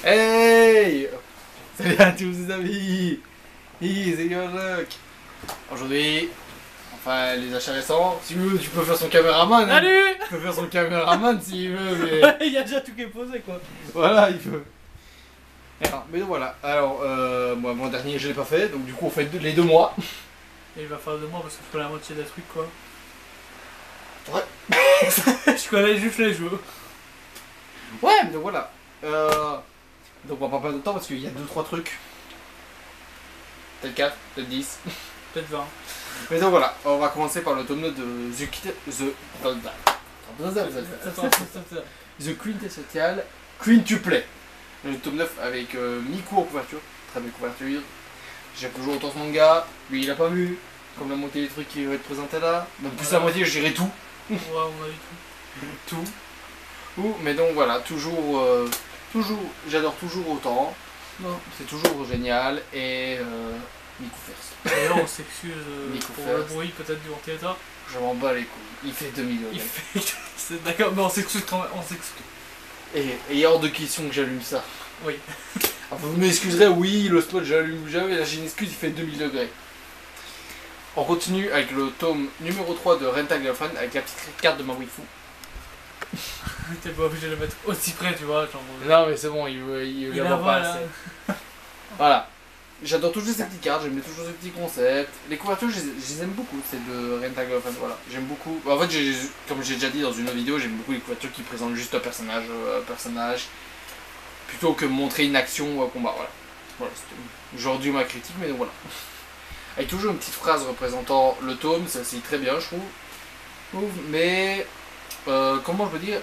Hey! Salut à tous les amis! C'est Yoshok! Aujourd'hui, enfin les achats récents, si tu veux, tu peux faire son caméraman! Hein. Salut! Tu peux faire son caméraman s'il veut, mais... Il y a déjà tout qui est posé quoi! Voilà, il peut! Mais donc voilà, alors, moi, mon dernier je l'ai pas fait, donc du coup on fait les 2 mois. Et il va falloir 2 mois parce que je fais la moitié des trucs quoi. Ouais! Je connais juste les jeux. Ouais, mais donc voilà. Donc on va pas perdre de temps parce qu'il y a 2-3 trucs. Peut-être 4, peut-être 10. Peut-être 20. Mais donc voilà, on va commencer par le tome 9 de The Quintessential Quintuple. Le tome 9 avec Miku en couverture, très belle couverture. J'aime toujours autant ce manga, lui il a pas vu, comme la moitié des trucs qui vont être présentés là. Même plus la moitié, je dirais tout. Ouais, on a eu tout. Mais donc voilà, toujours, j'adore toujours autant. C'est toujours génial et Miku first. D'ailleurs, on s'excuse Nico pour First. le bruit peut-être du ventilateur. Je m'en bats les couilles, il fait 2000 Il degrés. fait. C'est d'accord, mais on s'excuse quand même. On s'excuse. Et hors de question que j'allume ça. Oui. Enfin, vous m'excuserez, oui, le spot j'allume jamais, là j'ai une excuse, il fait 2000 degrés. On continue avec le tome numéro 3 de Rental Girlfriend avec la petite carte de ma waifu. T'es pas obligé de le mettre aussi près, tu vois. Genre, Non mais c'est bon, il il la la voit voit pas là. assez. Voilà. J'adore toujours ces petites cartes, j'aime toujours ces petits concepts. Les couvertures, je les aime beaucoup, c'est de Rental Girlfriend, voilà. J'aime beaucoup. En fait, comme j'ai déjà dit dans une autre vidéo, j'aime beaucoup les couvertures qui présentent juste un personnage, plutôt que montrer une action au combat, voilà. Voilà, c'était aujourd'hui ma critique, mais donc voilà. Avec toujours une petite phrase représentant le tome, c'est aussi très bien, je trouve. Mais, comment je peux dire,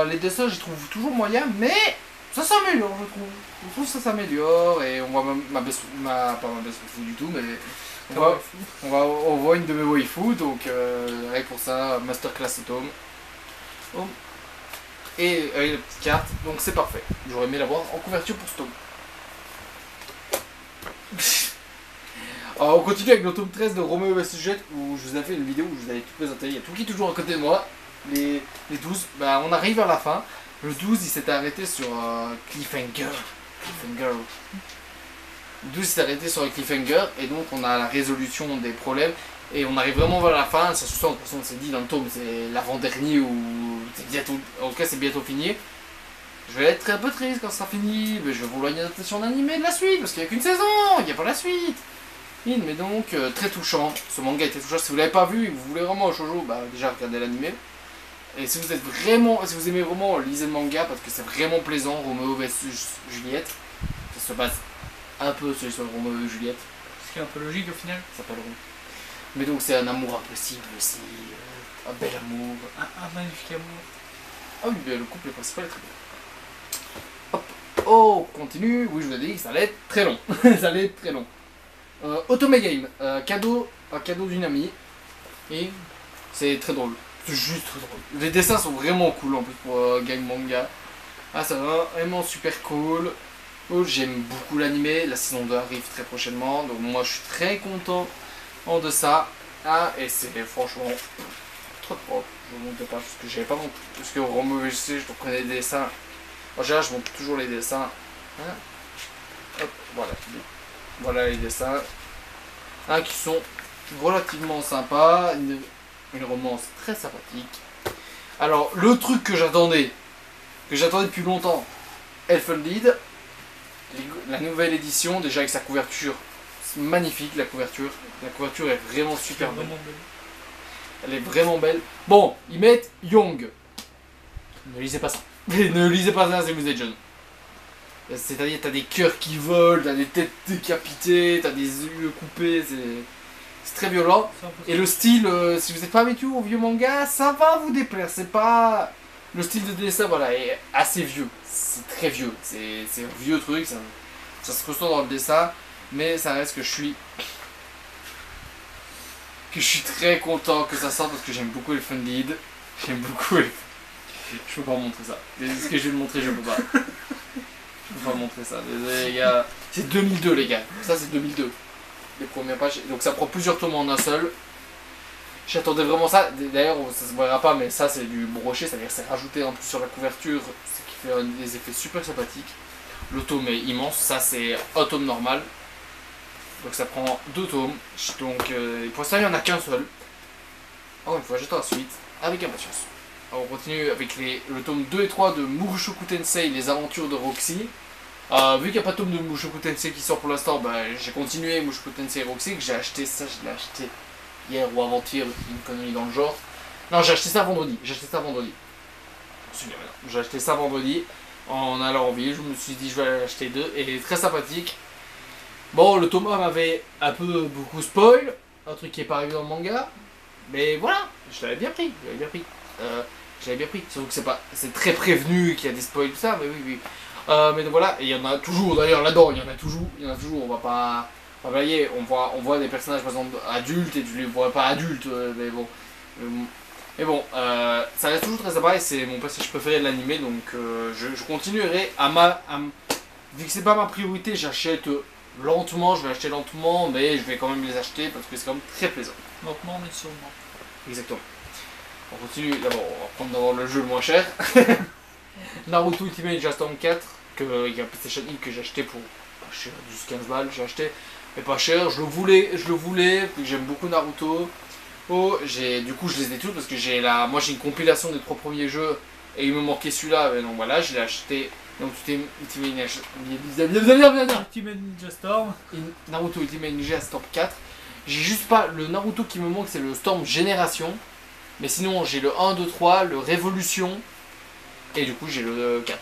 les dessins, j'y trouve toujours moyen, mais ça s'améliore, je trouve. Je trouve que ça s'améliore, et on voit pas ma best waifu du tout, mais on voit une de mes waifus, donc rien que pour ça, masterclass tome. Et avec la petite carte, donc c'est parfait. J'aurais aimé l'avoir en couverture pour ce tome. Alors on continue avec le tome 13 de Romeo vs Juliette où je vous ai fait une vidéo où je vous avais tout présenté. Il y a tout qui est toujours à côté de moi. Les 12, bah on arrive à la fin. Le 12 il s'est arrêté sur cliffhanger. Le 12 s'est arrêté sur un cliffhanger et donc on a la résolution des problèmes. Et on arrive vraiment vers la fin, ça se sent, de toute façon c'est dit dans le tome, c'est l'avant-dernier ou c'est bientôt, en tout cas c'est bientôt fini. Je vais être un peu triste quand ça sera fini, mais je vais vouloir une adaptation d'animé de la suite, parce qu'il n'y a qu'une saison, il n'y a pas la suite. Mais donc, très touchant, ce manga était touchant, si vous l'avez pas vu et que vous voulez vraiment un shoujo, bah déjà regardez l'animé. Et si vous aimez vraiment, lisez le manga, parce que c'est vraiment plaisant, Romeo vs Juliette. Ça se base un peu sur l'histoire de Romeo et Juliette. Ce qui est un peu logique au final. Ça s'appelle Romeo. Mais donc c'est un amour impossible aussi, un bel amour. Un magnifique amour. Ah oui, mais le couple principal est très bien. Hop, oh, continue. Oui, je vous ai dit que ça allait être très long. Ça allait être très long. Otome Game, un cadeau d'une amie. Et c'est très drôle. C'est juste très drôle. Les dessins sont vraiment cool en plus pour Game Manga. Ah, ça va vraiment super cool. Oh, j'aime beaucoup l'animé. La saison 2 arrive très prochainement. Donc moi je suis très content de ça. Ah, et c'est franchement trop propre. Je ne montre pas parce que j'avais pas montré. Parce que Romeo VC, je connais les dessins. En général, je montre toujours les dessins. Hein, hop, voilà. Voilà les dessins. Hein, qui sont relativement sympas. Une romance très sympathique. Alors, le truc que j'attendais depuis longtemps, Elfenlied, la nouvelle édition, déjà avec sa couverture. C'est magnifique la couverture. La couverture est vraiment super belle. Elle est vraiment belle. Bon, ils mettent Young. Ne lisez pas ça. Ne lisez pas ça si vous êtes jeune. C'est-à-dire, t'as des cœurs qui volent, t'as des têtes décapitées, t'as des yeux coupés, c'est très violent. Et le style, si vous n'êtes pas habitué au vieux manga, ça va vous déplaire. C'est pas... Le style de dessin, voilà, est assez vieux. C'est très vieux. C'est un vieux truc, ça se ressent dans le dessin. Mais ça reste que je suis très content que ça sorte parce que j'aime beaucoup Elfenlied. J'aime beaucoup Elfenlied. Je peux pas vous montrer ça. Ce que je vais le montrer, je peux pas. Je peux pas montrer ça. Désolé les gars. C'est 2002 les gars. Ça c'est 2002. Les premières pages. Donc ça prend plusieurs tomes en un seul. J'attendais vraiment ça. D'ailleurs ça se verra pas mais ça c'est du brochet. C'est-à-dire c'est rajouté en plus sur la couverture. Ce qui fait des effets super sympathiques. Le tome est immense, ça c'est un tome normal. Donc ça prend 2 tomes. Donc pour l'instant il n'y en a qu'un seul. Encore une fois, j'attends la suite avec impatience. Alors, on continue avec le tome 2 et 3 de Mushoku Tensei, les aventures de Roxy. Vu qu'il n'y a pas de tome de Mushoku Tensei qui sort pour l'instant, bah, j'ai continué Mushoku Tensei Roxy, que j'ai acheté ça, je l'ai acheté hier ou avant-hier, une connerie dans le genre. Non, j'ai acheté ça vendredi, Je me souviens maintenant. J'ai acheté ça vendredi, en allant en ville, je me suis dit je vais acheter 2, et très sympathique. Bon, le tome 1 m'avait un peu beaucoup spoil, un truc qui est pas arrivé dans le manga, mais voilà, je l'avais bien pris, surtout que c'est très prévenu qu'il y a des spoils, tout ça, mais oui. Mais donc voilà, et il y en a toujours, d'ailleurs là-dedans, il y en a toujours, on va pas blaguer, on voit des personnages par exemple adultes et tu les vois pas adultes, mais bon. Ça reste toujours très sympa et c'est mon passage préféré de l'animé, donc je continuerai vu que c'est pas ma priorité, j'achète lentement, je vais acheter lentement, mais je vais quand même les acheter parce que c'est quand même très plaisant. Lentement mais sûrement. Exactement. On continue, d'abord on va prendre d'abord le jeu le moins cher. Naruto Ultimate Ninja Storm 4, il y a PlayStation 1 que j'ai acheté pour pas cher, 10-15 balles, j'ai acheté, mais pas cher, je le voulais, j'aime beaucoup Naruto. Du coup je les ai tous parce que moi j'ai une compilation des 3 premiers jeux et il me manquait celui-là, donc voilà, je l'ai acheté. Donc Ultimate Ninja Storm. Naruto Ultimate Ninja Storm 4. J'ai juste pas le Naruto qui me manque, c'est le Storm Génération. Mais sinon j'ai le 1, 2, 3, le Révolution. Et du coup j'ai le 4.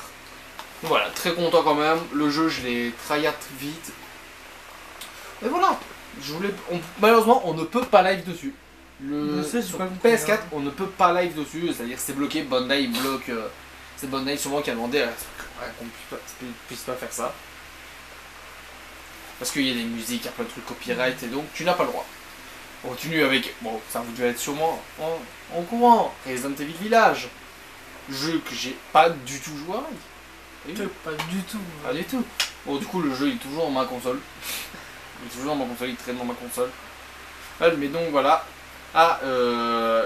Donc voilà, très content quand même. Le jeu je l'ai tryhard vite. Et voilà. Malheureusement on ne peut pas live dessus. Sur PS4 on ne peut pas live dessus. C'est-à-dire c'est bloqué. Bandai bloque. C'est Bandai sûrement qui a demandé qu'on puisse pas faire ça. Parce qu'il y a des musiques, il y a plein de trucs copyright et donc tu n'as pas le droit. On continue avec. Bon, ça vous devez être sûrement en courant. Resident Evil Village. Jeu que j'ai pas du tout joué avec. Pas du tout. Pas du tout. Bon, du coup, le jeu il est toujours dans ma console. Il traîne dans ma console. Mais donc voilà.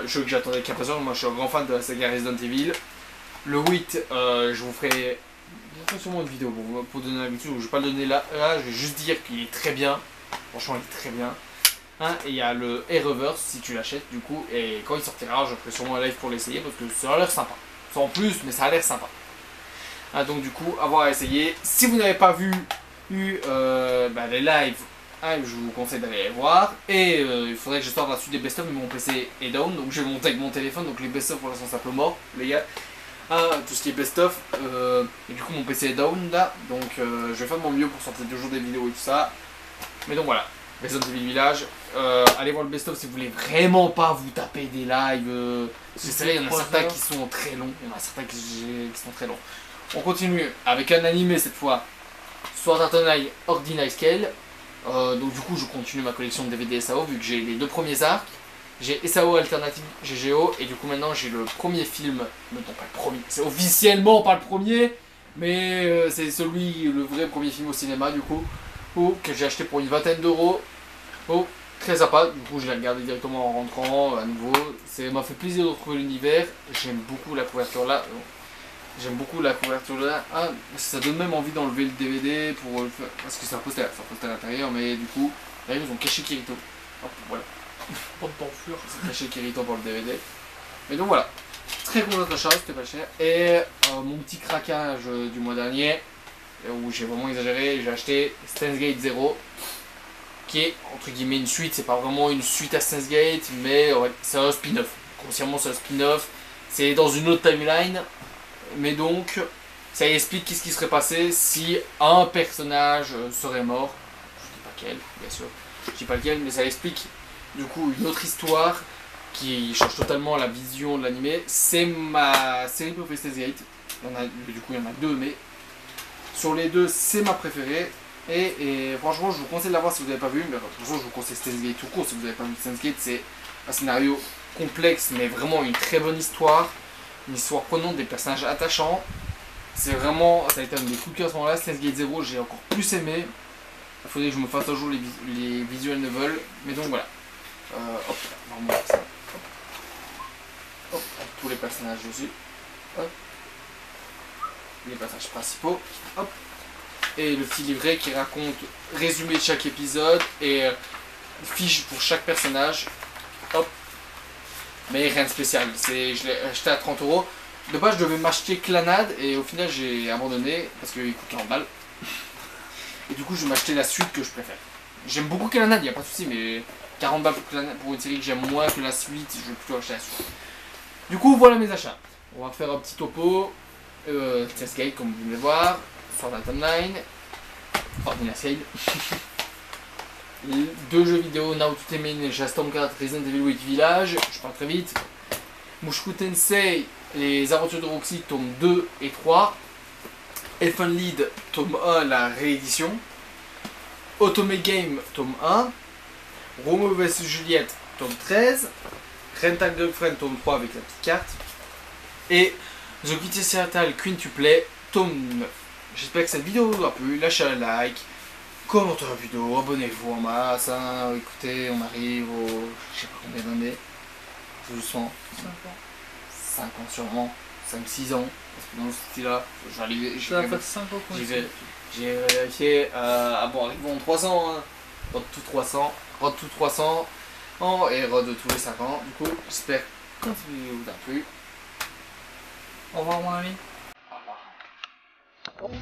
Jeu que j'attendais qu'à présent. Moi je suis un grand fan de la saga Resident Evil. Le 8, je vous ferai sûrement une vidéo pour donner l'habitude. Je ne vais pas le donner là, je vais juste dire qu'il est très bien. Franchement, il est très bien. Et il y a le A-Reverse si tu l'achètes du coup. Et quand il sortira, je ferai sûrement un live pour l'essayer parce que ça a l'air sympa. Sans plus, mais ça a l'air sympa. Donc du coup, avoir à essayer. Si vous n'avez pas vu les lives, je vous conseille d'aller les voir. Et il faudrait que je sorte la suite des best-of, mais mon PC est down. Donc je vais monter avec mon téléphone. Donc les best-of pour l'instant c'est un peu mort, les gars. Tout ce qui est best-of. Et du coup mon PC est down là. Donc je vais faire de mon mieux pour sortir toujours des vidéos et tout ça. Mais donc voilà. Resident Evil Village. Allez voir le best-of si vous voulez vraiment pas vous taper des lives. C'est vrai, il y en a certains qui sont très longs. On continue avec un animé cette fois. Sword Art Online Ordinary Scale. Donc du coup je continue ma collection de DVD SAO vu que j'ai les 2 premiers arcs. J'ai SAO Alternative GGO et du coup maintenant j'ai le premier film. Non pas le premier, c'est officiellement pas le premier. Mais c'est le vrai premier film au cinéma du coup. Que j'ai acheté pour une vingtaine d'euros. Très sympa, du coup je l'ai regardé directement en rentrant à nouveau. Ça m'a fait plaisir de retrouver l'univers. J'aime beaucoup la couverture là. Ça donne même envie d'enlever le DVD parce que c'est un poster à l'intérieur, mais du coup là ils nous ont caché Kirito. Hop, voilà. C'est caché Kirito pour le DVD. Mais donc voilà, très content de l'achat, c'était pas cher. Et mon petit craquage du mois dernier, où j'ai vraiment exagéré, j'ai acheté Steins Gate 0. Qui est entre guillemets une suite, c'est pas vraiment une suite à Steins Gate, mais c'est un spin-off. Grossièrement c'est un spin-off, c'est dans une autre timeline, mais donc ça explique qu'est-ce qui serait passé si un personnage serait mort. Je dis pas quel, bien sûr, je dis pas lequel, mais ça explique du coup une autre histoire qui change totalement la vision de l'animé. C'est ma série préférée Steins Gate, du coup il y en a 2, mais sur les 2 c'est ma préférée. Et franchement, je vous conseille de la voir si vous n'avez pas vu. Mais de toute façon, je vous conseille Steins Gate tout court. Si vous n'avez pas vu Steins Gate, c'est un scénario complexe, mais vraiment une très bonne histoire. Une histoire prenante, des personnages attachants. Ça a été un des coups de cœur à ce moment-là. Steins Gate 0, j'ai encore plus aimé. Il faudrait que je me fasse un jour les visual novels. Mais donc voilà. Normalement, ça. Hop, tous les personnages dessus. Hop. Les passages principaux. Hop. et le petit livret qui raconte résumé de chaque épisode et fiche pour chaque personnage. Hop. Mais rien de spécial. Je l'ai acheté à 30 €. De base, je devais m'acheter Clannad et au final, j'ai abandonné parce qu'il coûte 40 balles. Et du coup, je vais m'acheter la suite que je préfère. J'aime beaucoup Clannad, il n'y a pas de souci, mais 40 balles pour une série que j'aime moins que la suite, je vais plutôt acheter la suite. Du coup, voilà mes achats. On va faire un petit topo. Testgate, comme vous venez de voir. Sword Art Online. Ordina Scale. 2 jeux vidéo, Naruto Temen, Ninja Storm 4, Resident Evil 8 Village. Je parle très vite. Mushoku Tensei, Les Aventures de Roxy, tome 2 et 3. Elfen Lied, tome 1, la réédition. Otome Game, tome 1. Romeo vs Juliette, tome 13. Rental Girlfriend, tome 3 avec la petite carte. Et The Kitty Seattle Quintuple, tome 9. J'espère que cette vidéo vous a plu. Lâchez un like, commentez la vidéo, abonnez-vous en masse. Hein. Écoutez, on arrive au. Je sais pas combien d'années. Tout doucement. 5 ans sûrement. 5-6 ans. Parce que dans ce style-là, Ça fait 5 ans qu'on j'ai vérifié. Bon, arrivons 300. Hein. Road to 300. Road to 300. Et Road de tous les 5 ans. Du coup, j'espère que cette vidéo vous a plu. Au revoir mon ami. Au revoir.